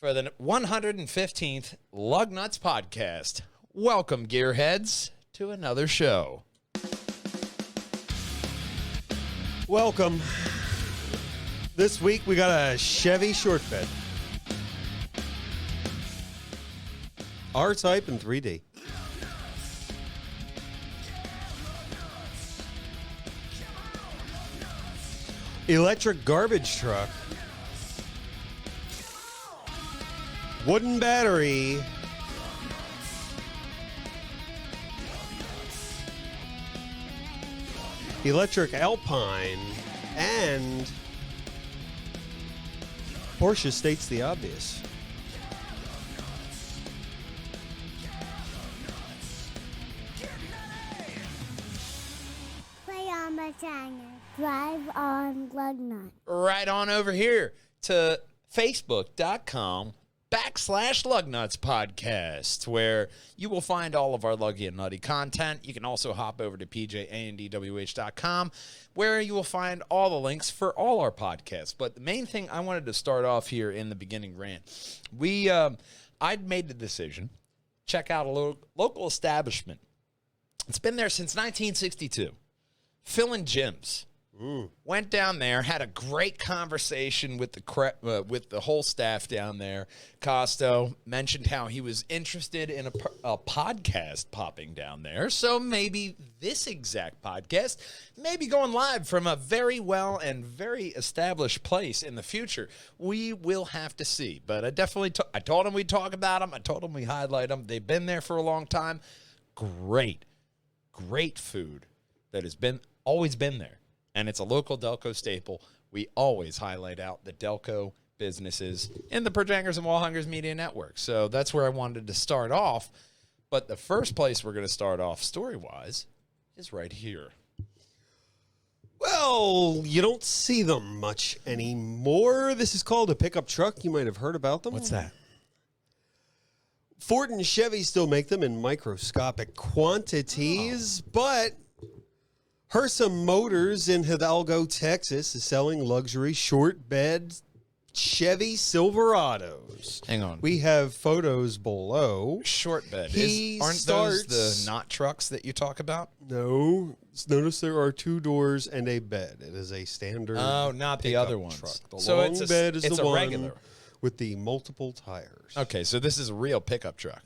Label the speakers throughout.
Speaker 1: for the 115th Lugnutz podcast. Welcome, gearheads, to another show.
Speaker 2: Welcome. This week we got a Chevy short bed. RType in 3D. Electric garbage truck. Wooden battery. Electric Alpine. And Porsche states the obvious.
Speaker 3: Play on my channel. Drive on Lugnutz.
Speaker 1: Right on over here to facebook.com/Lugnutz podcast, where you will find all of our Luggy and Nutty content. You can also hop over to pjandwh.com, where you will find all the links for all our podcasts. But the main thing I wanted to start off here in the beginning rant, I'd made the decision, check out a local establishment. It's been there since 1962. Phil and Jim's. Went down there, had a great conversation with the whole staff down there. Costo mentioned how he was interested in a podcast popping down there. So maybe this exact podcast may be going live from a very well and very established place in the future. We will have to see. But I definitely I told him we'd talk about them. I told him we highlight them. They've been there for a long time. Great food that has always been there. And it's a local Delco staple. We always highlight out the Delco businesses in the Perjangers and Wallhungers Media Network. So that's where I wanted to start off. But the first place we're going to start off story-wise is right here.
Speaker 2: Well, you don't see them much anymore. This is called a pickup truck. You might have heard about them.
Speaker 1: What's that?
Speaker 2: Ford and Chevy still make them in microscopic quantities, but Hersa Motors in Hidalgo, Texas is selling luxury short bed Chevy Silverados.
Speaker 1: Hang on.
Speaker 2: We have photos below.
Speaker 1: Short bed. Aren't those the not trucks that you talk about?
Speaker 2: No. Notice there are two doors and a bed. It is a standard.
Speaker 1: Oh, not the other ones.
Speaker 2: Truck. The
Speaker 1: so
Speaker 2: long bed is the one
Speaker 1: regular
Speaker 2: with the multiple tires.
Speaker 1: Okay, so this is a real pickup truck.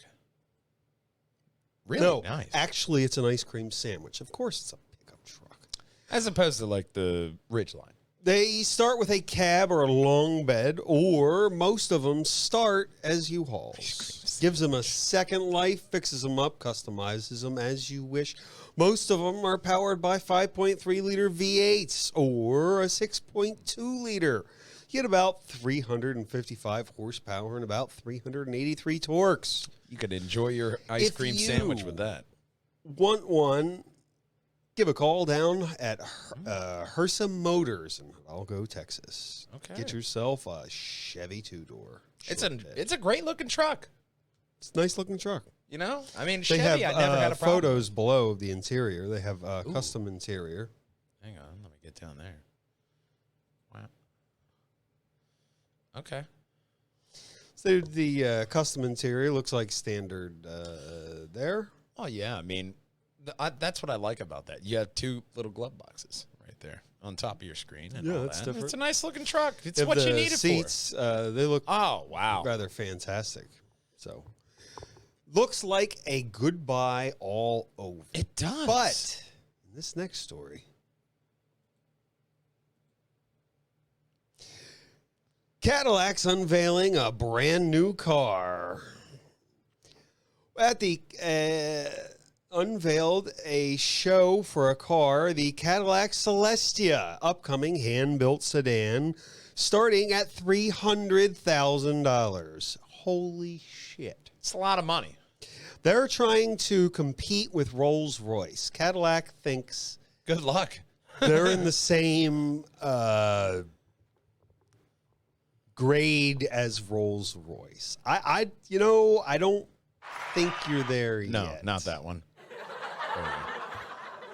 Speaker 1: Really
Speaker 2: No,
Speaker 1: nice.
Speaker 2: actually, it's an ice cream sandwich. Of course, it's a pickup truck.
Speaker 1: As opposed to like the Ridgeline.
Speaker 2: They start with a cab or a long bed, or most of them start as U-Hauls. Gives them a second life, fixes them up, customizes them as you wish. Most of them are powered by 5.3-liter V8s or a 6.2-liter. You get about 355 horsepower and about 383 torques.
Speaker 1: You could enjoy your ice cream sandwich with that.
Speaker 2: Want one? Give a call down at Hersa Motors in Hidalgo, Texas.
Speaker 1: Okay.
Speaker 2: Get yourself a Chevy two-door.
Speaker 1: It's a great looking truck.
Speaker 2: It's a nice looking truck.
Speaker 1: You know, I mean,
Speaker 2: They
Speaker 1: Chevy,
Speaker 2: have
Speaker 1: I never had a problem.
Speaker 2: photos below of the interior. They have custom interior.
Speaker 1: Hang on, let me get down there. Wow. Okay.
Speaker 2: So the custom interior looks like standard there.
Speaker 1: Oh yeah, I mean, that's what I like about that. You have two little glove boxes right there on top of your screen. And
Speaker 2: Yeah,
Speaker 1: all
Speaker 2: that's
Speaker 1: that.
Speaker 2: different.
Speaker 1: It's a nice looking truck. It's
Speaker 2: If
Speaker 1: what you
Speaker 2: the
Speaker 1: need it
Speaker 2: seats, they look
Speaker 1: for. Oh wow.
Speaker 2: rather fantastic. So looks like a goodbye all over.
Speaker 1: It does.
Speaker 2: But in this next story, Cadillac's unveiling a brand new car. At the unveiled a show for a car, the Cadillac Celestia, upcoming hand-built sedan, starting at $300,000. Holy shit.
Speaker 1: It's a lot of money.
Speaker 2: They're trying to compete with Rolls-Royce. Cadillac thinks
Speaker 1: Good luck.
Speaker 2: they're in the same grade as Rolls-Royce. I don't think you're there
Speaker 1: No,
Speaker 2: yet.
Speaker 1: not that one.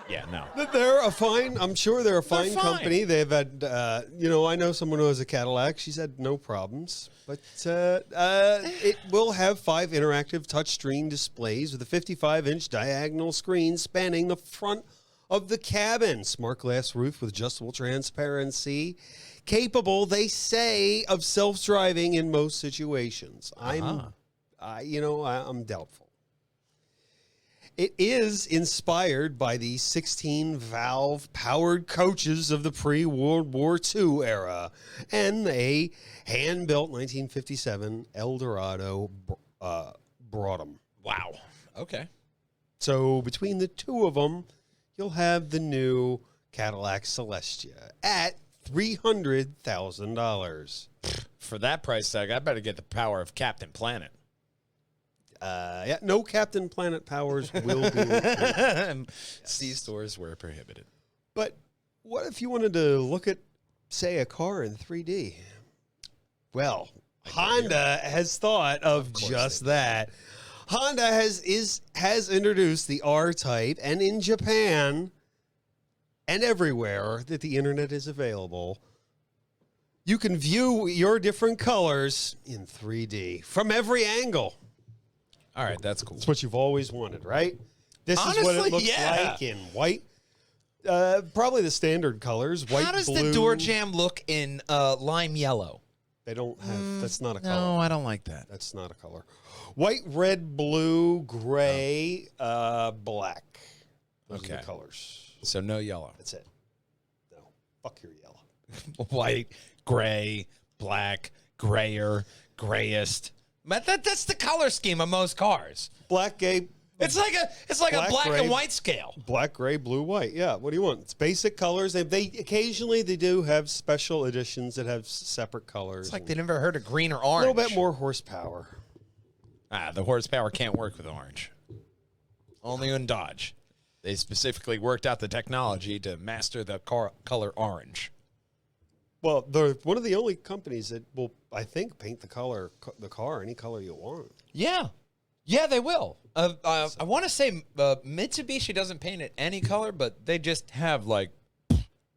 Speaker 1: Yeah, no.
Speaker 2: They're a fine. I'm sure they're a fine
Speaker 1: fine.
Speaker 2: company. They've had, I know someone who has a Cadillac. She's had no problems. But it will have 5 interactive touchscreen displays with a 55-inch diagonal screen spanning the front of the cabin. Smart glass roof with adjustable transparency. Capable, they say, of self-driving in most situations. I'm doubtful. It is inspired by the 16-valve powered coaches of the pre-World War II era and a hand-built 1957 Eldorado Broadem.
Speaker 1: Wow. Okay.
Speaker 2: So between the two of them, you'll have the new Cadillac Celestia at $300,000.
Speaker 1: For that price tag, I better get the power of Captain Planet.
Speaker 2: No Captain Planet powers will be required.
Speaker 1: C-stores were prohibited.
Speaker 2: But what if you wanted to look at, say, a car in 3D? Well, Honda has thought of just that. Honda has introduced the RType, and in Japan and everywhere that the internet is available, you can view your different colors in 3D from every angle.
Speaker 1: All right, that's cool.
Speaker 2: It's what you've always wanted, right? This
Speaker 1: Honestly,
Speaker 2: is what it looks
Speaker 1: yeah.
Speaker 2: like in white. Probably the standard colors, white,
Speaker 1: How does
Speaker 2: blue.
Speaker 1: the door jamb look in lime yellow?
Speaker 2: They don't have, that's not a color.
Speaker 1: No, I don't like that.
Speaker 2: That's not a color. White, red, blue, gray, black. Those are the colors.
Speaker 1: So no yellow.
Speaker 2: That's it. No. Fuck your yellow.
Speaker 1: White, gray, black, grayer, grayest. But that's the color scheme of most cars.
Speaker 2: Black, gray.
Speaker 1: It's like a black
Speaker 2: gray,
Speaker 1: and white scale.
Speaker 2: Black, gray, blue, white. Yeah. What do you want? It's basic colors. They occasionally they do have special editions that have separate colors.
Speaker 1: It's like they never heard of green or
Speaker 2: a
Speaker 1: orange.
Speaker 2: little bit more horsepower.
Speaker 1: The horsepower can't work with orange. Only in Dodge. They specifically worked out the technology to master the color orange.
Speaker 2: Well, they're one of the only companies that will, I think, paint the car any color you want.
Speaker 1: Yeah. Yeah, they will. I want to say Mitsubishi doesn't paint it any color, but they just have,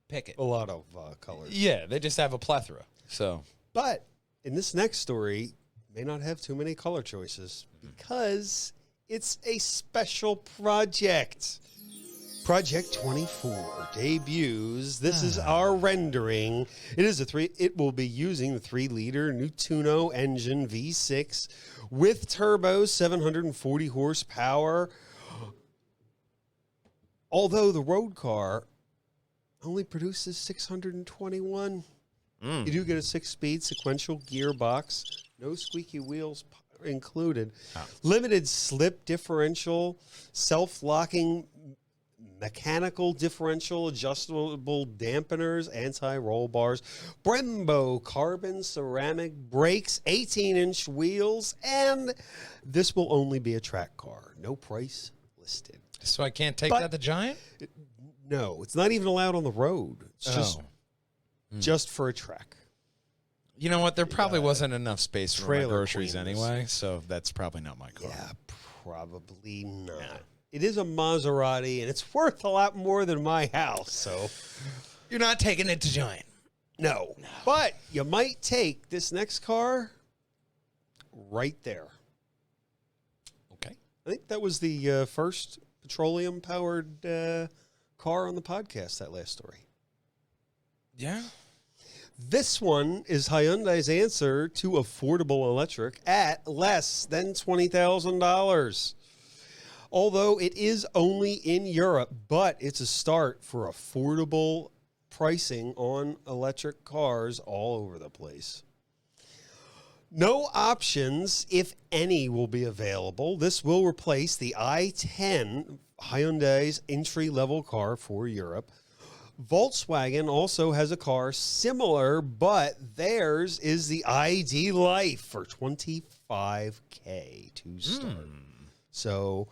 Speaker 1: pick it.
Speaker 2: A lot of colors.
Speaker 1: Yeah, they just have a plethora. So,
Speaker 2: But in this next story, may not have too many color choices because it's a special project. Project 24 debuts. This is our rendering. It will be using the 3-liter Neutuno engine V6 with turbo, 740 horsepower. Although the road car only produces 621. You do get a 6-speed sequential gearbox. No squeaky wheels included. Limited slip differential, self-locking mechanical differential, adjustable dampeners, anti-roll bars, Brembo carbon ceramic brakes, 18-inch wheels, and this will only be a track car. No price listed.
Speaker 1: So I can't take that to Giant?
Speaker 2: No, it's not even allowed on the road. It's just for a track.
Speaker 1: You know what? There probably wasn't enough space for my
Speaker 2: Trailer
Speaker 1: groceries
Speaker 2: Queens.
Speaker 1: Anyway, so that's probably not my car.
Speaker 2: Yeah, probably not. Yeah. It is a Maserati, and it's worth a lot more than my house, so...
Speaker 1: You're not taking it to Giant.
Speaker 2: No. But you might take this next car right there.
Speaker 1: Okay.
Speaker 2: I think that was the first petroleum-powered car on the podcast, that last story.
Speaker 1: Yeah.
Speaker 2: This one is Hyundai's answer to affordable electric at less than $20,000. Although it is only in Europe, but it's a start for affordable pricing on electric cars all over the place. No options, if any, will be available. This will replace the i10, Hyundai's entry-level car for Europe. Volkswagen also has a car similar, but theirs is the ID Life for $25K to start. So,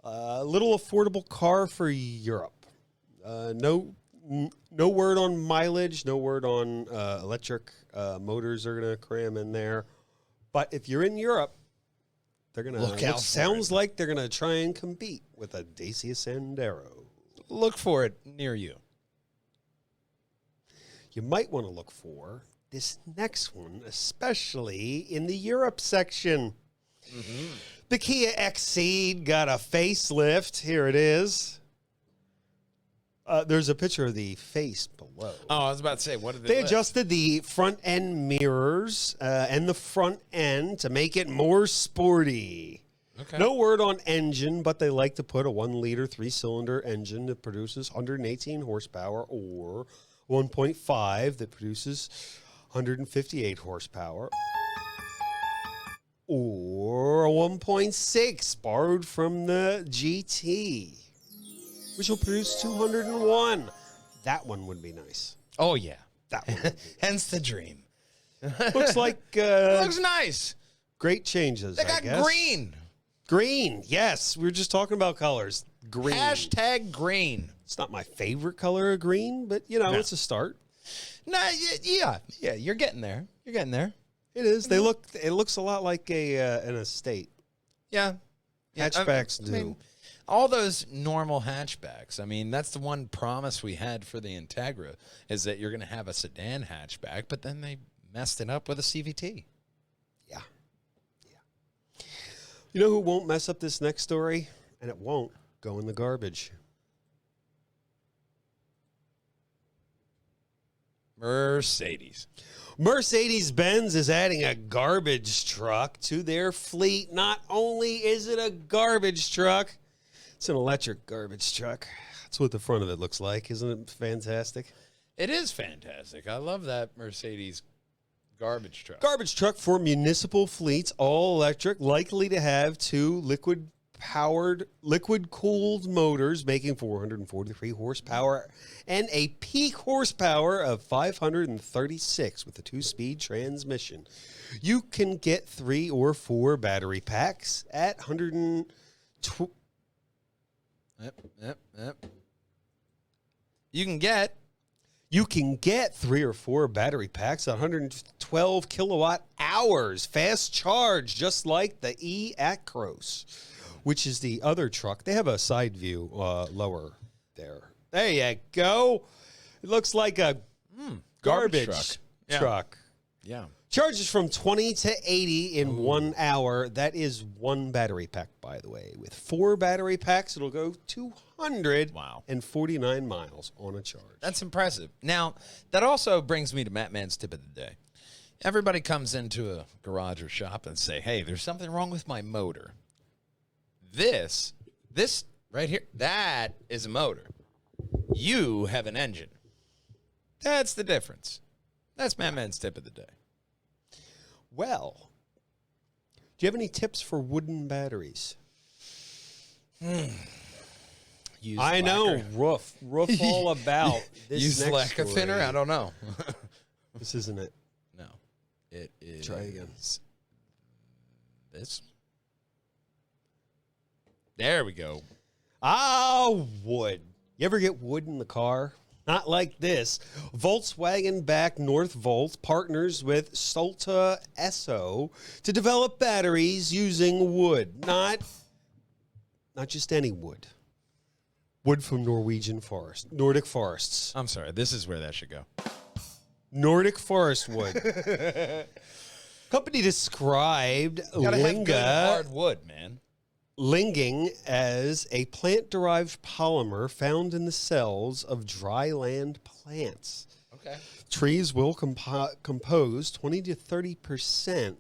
Speaker 2: a little affordable car for Europe. No word on mileage, no word on electric motors are going to cram in there. But if you're in Europe, they're going to look out. Sounds like they're going to try and compete with a Dacia Sandero.
Speaker 1: look for it near you.
Speaker 2: You might want to look for this next one, especially in the Europe section. The Kia Xseed got a facelift. Here it is. There's a picture of the face below.
Speaker 1: Oh, I was about to say, what did
Speaker 2: They adjusted the front end mirrors and the front end to make it more sporty.
Speaker 1: Okay.
Speaker 2: No word on engine, but they like to put a 1-liter 3-cylinder engine that produces 118 horsepower or 1.5 that produces 158 horsepower or a 1.6 borrowed from the GT, which will produce 201. That one would be nice.
Speaker 1: Oh, yeah.
Speaker 2: That one would be.
Speaker 1: Hence the dream.
Speaker 2: Looks like
Speaker 1: Looks nice.
Speaker 2: great changes,
Speaker 1: They
Speaker 2: I
Speaker 1: got
Speaker 2: guess.
Speaker 1: green.
Speaker 2: Green, yes. We were just talking about colors. Green.
Speaker 1: Hashtag green.
Speaker 2: It's not my favorite color of green, but, you know, it's a start.
Speaker 1: Nah, yeah. You're getting there. You're getting there.
Speaker 2: It is. They look. It looks a lot like an estate.
Speaker 1: Yeah.
Speaker 2: Hatchbacks do.
Speaker 1: All those normal hatchbacks. I mean, that's the one promise we had for the Integra is that you're going to have a sedan hatchback, but then they messed it up with a CVT.
Speaker 2: Yeah. You know who won't mess up this next story? And it won't go in the garbage.
Speaker 1: Mercedes.
Speaker 2: Mercedes-Benz is adding a garbage truck to their fleet. Not only is it a garbage truck, it's an electric garbage truck. That's what the front of it looks like. Isn't it fantastic?
Speaker 1: It is fantastic. I love that Mercedes garbage truck.
Speaker 2: Garbage truck for municipal fleets, all electric, likely to have 2 liquid-cooled motors making 443 horsepower and a peak horsepower of 536 with a 2-speed transmission. You can get 3 or 4 battery packs at 120.
Speaker 1: Yep. You can get
Speaker 2: 3 or 4 battery packs at 112 kilowatt hours, fast charge, just like the e-Acros, which is the other truck. They have a side view lower there. There you go. It looks like a garbage truck.
Speaker 1: Yeah.
Speaker 2: Charges from 20 to 80 in 1 hour. That is 1 battery pack, by the way. With 4 battery packs, it'll go 249 miles on a charge.
Speaker 1: That's impressive. Now, that also brings me to Matt Mann's tip of the day. Everybody comes into a garage or shop and say, hey, there's something wrong with my motor. This right here, that is a motor. You have an engine. That's the difference. That's Matt Mann's tip of the day.
Speaker 2: Well, do you have any tips for wooden batteries?
Speaker 1: Use
Speaker 2: I know, roof all about this.
Speaker 1: Use
Speaker 2: next
Speaker 1: lacquer
Speaker 2: story.
Speaker 1: thinner? I don't know.
Speaker 2: This isn't it.
Speaker 1: No. It is.
Speaker 2: Try again.
Speaker 1: This. There we go.
Speaker 2: Wood. You ever get wood in the car? Not like this. Volkswagen backed Northvolt partners with Solta Esso to develop batteries using wood. Not just any wood. Wood from Nordic forests.
Speaker 1: I'm sorry. This is where that should go.
Speaker 2: Nordic forest wood. Company described
Speaker 1: Gotta have good
Speaker 2: Linga.
Speaker 1: hard wood, man.
Speaker 2: Linging as a plant-derived polymer found in the cells of dry land plants.
Speaker 1: Okay.
Speaker 2: Trees will compose 20 to 30%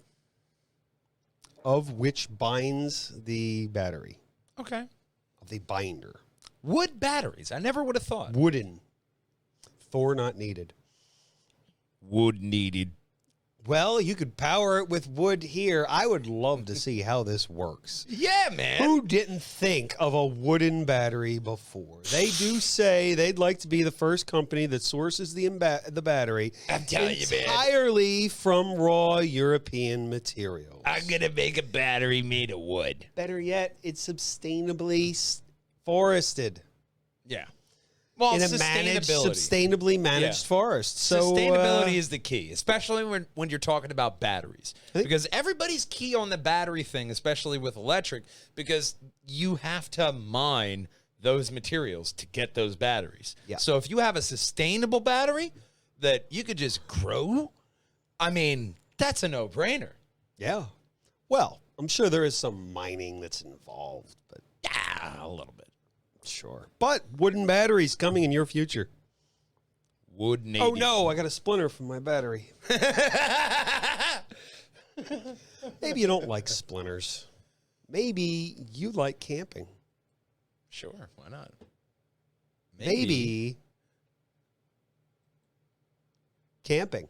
Speaker 2: of which binds the battery,
Speaker 1: Okay.
Speaker 2: of the binder.
Speaker 1: Wood batteries. I never would have thought.
Speaker 2: Wooden. Thor not needed.
Speaker 1: Wood needed.
Speaker 2: Well, you could power it with wood here. I would love to see how this works.
Speaker 1: Yeah, man.
Speaker 2: Who didn't think of a wooden battery before? They do say they'd like to be the first company that sources the battery
Speaker 1: I'm telling you, man.
Speaker 2: entirely from raw European materials.
Speaker 1: I'm going to make a battery made of wood.
Speaker 2: Better yet, it's sustainably forested
Speaker 1: Yeah. Well,
Speaker 2: in a sustainably managed
Speaker 1: Yeah.
Speaker 2: forest. So
Speaker 1: sustainability is the key, especially when you're talking about batteries. Because everybody's key on the battery thing, especially with electric, because you have to mine those materials to get those batteries.
Speaker 2: Yeah.
Speaker 1: So if you have a sustainable battery that you could just grow, I mean, that's a no-brainer.
Speaker 2: Yeah. Well, I'm sure there is some mining that's involved, but
Speaker 1: Yeah, a little bit.
Speaker 2: sure. But wooden batteries coming in your future.
Speaker 1: Wood Navy.
Speaker 2: Oh, no, I got a splinter from my battery. Maybe you don't like splinters. Maybe you like camping.
Speaker 1: Sure, why not?
Speaker 2: Maybe camping.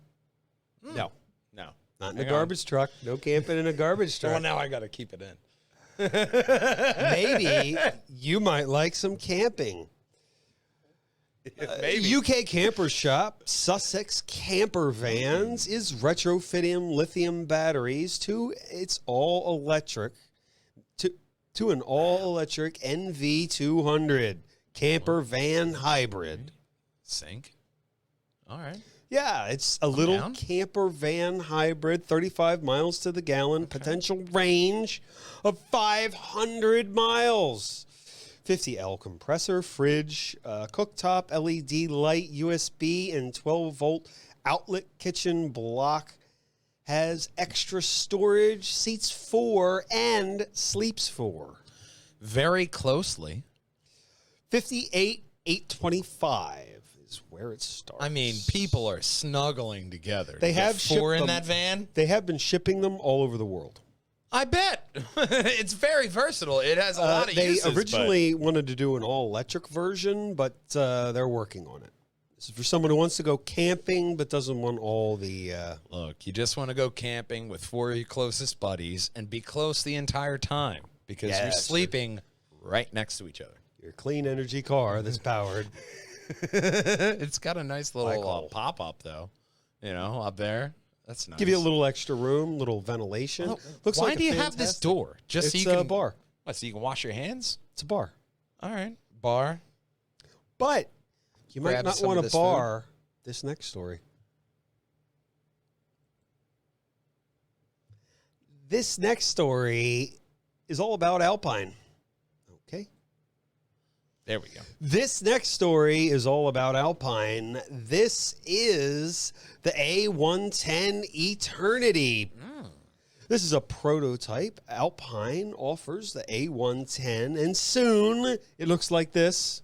Speaker 2: No,
Speaker 1: No.
Speaker 2: not in a
Speaker 1: Hang on.
Speaker 2: garbage truck. No camping in a garbage
Speaker 1: Well,
Speaker 2: truck.
Speaker 1: now I got to keep it in.
Speaker 2: Maybe you might like some camping.
Speaker 1: Maybe.
Speaker 2: UK Camper Shop, Sussex Camper Vans is retrofitting lithium batteries to its all-electric, to an all-electric NV200 camper van hybrid.
Speaker 1: Sync. All right.
Speaker 2: Yeah, it's a little
Speaker 1: down.
Speaker 2: camper van hybrid, 35 miles to the gallon, potential range of 500 miles. 50L compressor, fridge, cooktop, LED light, USB, and 12-volt outlet kitchen block. Has extra storage, seats 4, and sleeps 4.
Speaker 1: Very closely.
Speaker 2: 58,825 is where it starts.
Speaker 1: I mean, people are snuggling together.
Speaker 2: They
Speaker 1: You get
Speaker 2: have
Speaker 1: 4
Speaker 2: shipped
Speaker 1: in
Speaker 2: them.
Speaker 1: that van.
Speaker 2: They have been shipping them all over the world.
Speaker 1: I bet. It's very versatile. It has a lot of
Speaker 2: They
Speaker 1: uses.
Speaker 2: originally wanted to do an all-electric version, but they're working on it. This is for someone who wants to go camping but doesn't want all the...
Speaker 1: Look, you just want to go camping with 4 of your closest buddies and be close the entire time because
Speaker 2: Yeah,
Speaker 1: you're
Speaker 2: that's
Speaker 1: sleeping right next to each other.
Speaker 2: your clean energy car that's powered.
Speaker 1: It's got a nice little
Speaker 2: Michael.
Speaker 1: pop-up, though, up there. That's nice.
Speaker 2: Give you a little extra room, little ventilation.
Speaker 1: Well,
Speaker 2: Looks
Speaker 1: why
Speaker 2: like
Speaker 1: do
Speaker 2: a
Speaker 1: you have this
Speaker 2: fantastic-
Speaker 1: door? Just
Speaker 2: It's
Speaker 1: so you can
Speaker 2: a bar.
Speaker 1: What, so you can wash your hands?
Speaker 2: It's a bar.
Speaker 1: All right, bar.
Speaker 2: But you might
Speaker 1: Grab
Speaker 2: not
Speaker 1: some
Speaker 2: want
Speaker 1: of
Speaker 2: to
Speaker 1: this
Speaker 2: bar this next story. This next story is all about Alpine. Okay.
Speaker 1: There we go.
Speaker 2: This next story is all about Alpine. This is the A110 Eternity. This is a prototype. Alpine offers the A110, and soon it looks like this.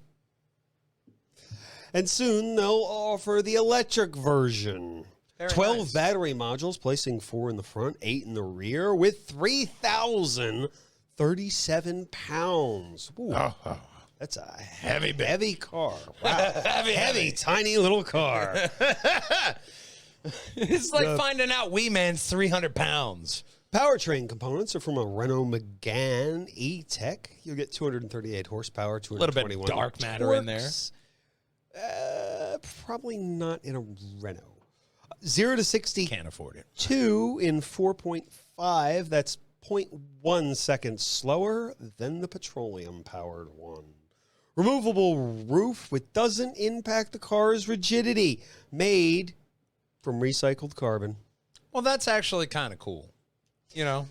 Speaker 2: And soon they'll offer the electric version.
Speaker 1: Very
Speaker 2: 12
Speaker 1: nice.
Speaker 2: battery modules, placing 4 in the front, 8 in the rear, with 3,037 pounds. Ooh. That's a heavy car. Wow. heavy, tiny little car.
Speaker 1: It's like finding out Wee Man's 300 pounds.
Speaker 2: Powertrain components are from a Renault Megane E-Tech. You'll get 238 horsepower,
Speaker 1: A little bit
Speaker 2: 221
Speaker 1: of dark matter in there.
Speaker 2: torques. Probably not in a Renault. 0 to 60
Speaker 1: Can't afford it.
Speaker 2: 2 in 4.5. That's 0.1 seconds slower than the petroleum-powered one. Removable roof, which doesn't impact the car's rigidity. Made from recycled carbon.
Speaker 1: Well, that's actually kind of cool. You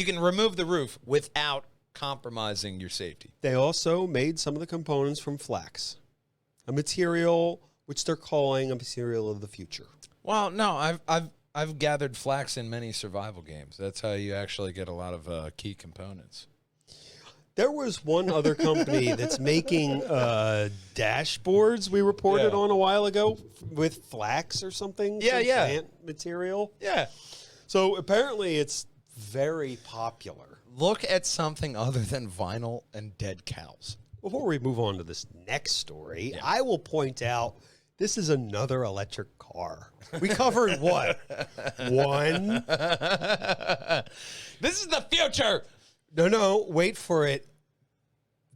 Speaker 1: can remove the roof without compromising your safety.
Speaker 2: They also made some of the components from flax, a material which they're calling a material of the future.
Speaker 1: Well, no, I've gathered flax in many survival games. That's how you actually get a lot of key components.
Speaker 2: There was one other company that's making dashboards we reported on a while ago with flax or something.
Speaker 1: Yeah,
Speaker 2: some
Speaker 1: yeah.
Speaker 2: plant material.
Speaker 1: Yeah.
Speaker 2: So apparently it's very popular.
Speaker 1: Look at something other than vinyl and dead cows.
Speaker 2: Before we move on to this next story, I will point out this is another electric car. We covered what? One?
Speaker 1: This is the future.
Speaker 2: No, wait for it.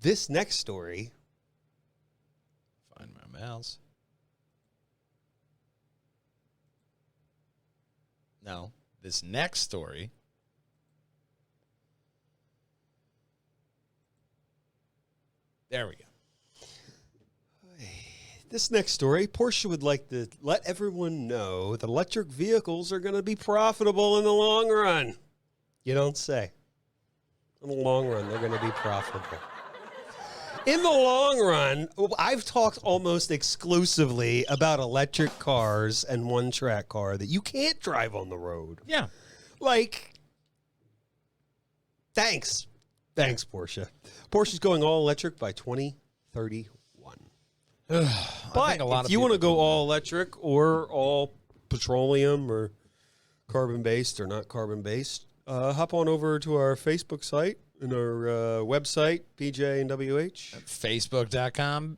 Speaker 2: This next story.
Speaker 1: Find my mouse. No, this next story. There we go.
Speaker 2: This next story, Porsche would like to let everyone know that electric vehicles are going to be profitable in the long run. You don't say. In the long run, they're going to be profitable. In the long run, I've talked almost exclusively about electric cars and one-track car that you can't drive on the road.
Speaker 1: Yeah.
Speaker 2: Like, thanks, Porsche. Porsche's going all electric by 2031. But if you want to go all electric or all petroleum or carbon-based or not carbon-based, hop on over to our Facebook site and our website, PJ and WH.
Speaker 1: Facebook.com/Lugnutz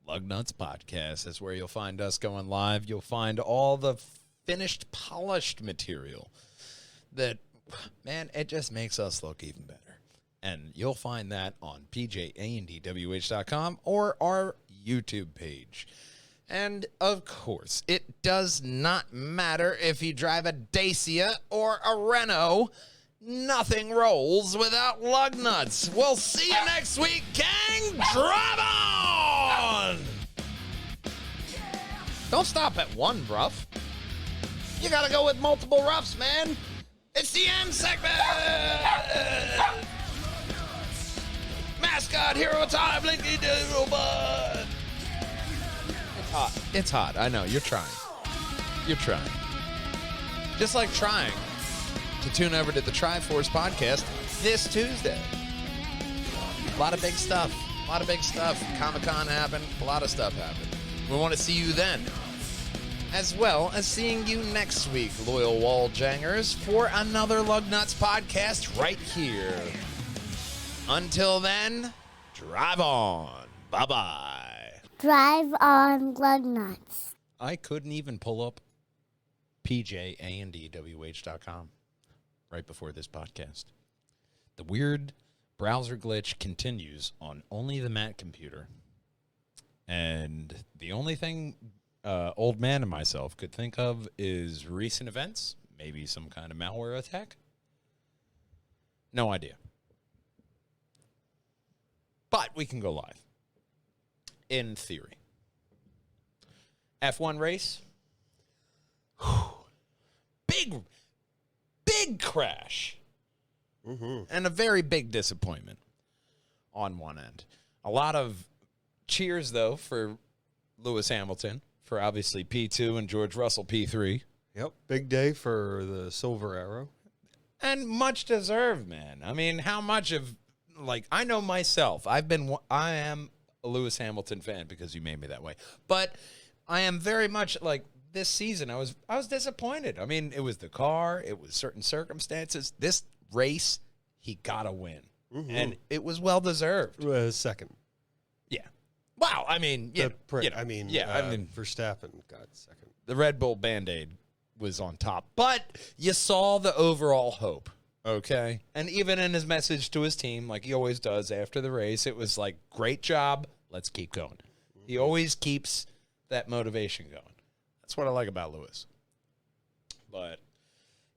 Speaker 1: Podcast. That's where you'll find us going live. You'll find all the finished, polished material that, man, it just makes us look even better. And you'll find that on pjandwh.com or our YouTube page. And, of course, it does not matter if you drive a Dacia or a Renault. Nothing rolls without Lugnutz. We'll see you next week, gang. Drive on! Don't stop at one rough. You gotta go with multiple roughs, man. It's the M segment! Mascot, hero time, Blinky Robot. It's hot. It's hot. I know. You're trying. You're trying. Just like trying to tune over to the Triforce podcast this Tuesday. A lot of big stuff. A lot of big stuff. Comic-Con happened. A lot of stuff happened. We want to see you then. As well as seeing you next week, loyal wall jangers, for another Lugnutz podcast right here. Until then, drive on. Bye-bye.
Speaker 3: Drive on Lugnutz.
Speaker 1: I couldn't even pull up pjandwh.com right before this podcast. The weird browser glitch continues on only the Mac computer. And the only thing old man and myself could think of is recent events, maybe some kind of malware attack. No idea. But we can go live. In theory. F1 race. Big crash. And a very big disappointment on one end. A lot of cheers, though, for Lewis Hamilton, for obviously P2 and George Russell P3.
Speaker 2: Yep, big day for the Silver Arrow.
Speaker 1: And much deserved, man. I mean, how much of, like, I know myself. I am a Lewis Hamilton fan because you made me that way. But I am very much, like, this season, I was disappointed. I mean, it was the car. It was certain circumstances. This race, he got to win. And it was well-deserved.
Speaker 2: Second.
Speaker 1: Yeah. Wow. I mean, yeah.
Speaker 2: Verstappen got second.
Speaker 1: The Red Bull Band-Aid was on top. But you saw the overall hope, okay? And even in his message to his team, like he always does after the race, it was like, great job, let's keep going. He always keeps that motivation going. That's what I like about Lewis. But,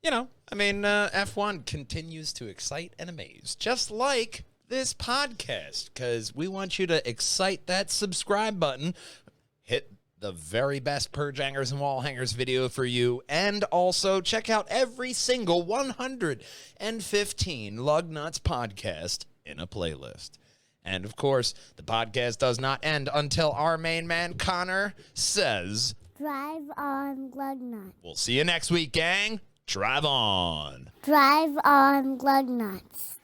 Speaker 1: you know, I mean, F1 continues to excite and amaze, just like this podcast, because we want you to excite that subscribe button, hit the very best Purge Hangers and Wall Hangers video for you, and also check out every single 115 Lugnutz podcast in a playlist. And, of course, the podcast does not end until our main man, Connor, says,
Speaker 3: Drive on Lugnutz.
Speaker 1: we'll see you next week, gang. Drive on.
Speaker 3: Drive on Lugnutz.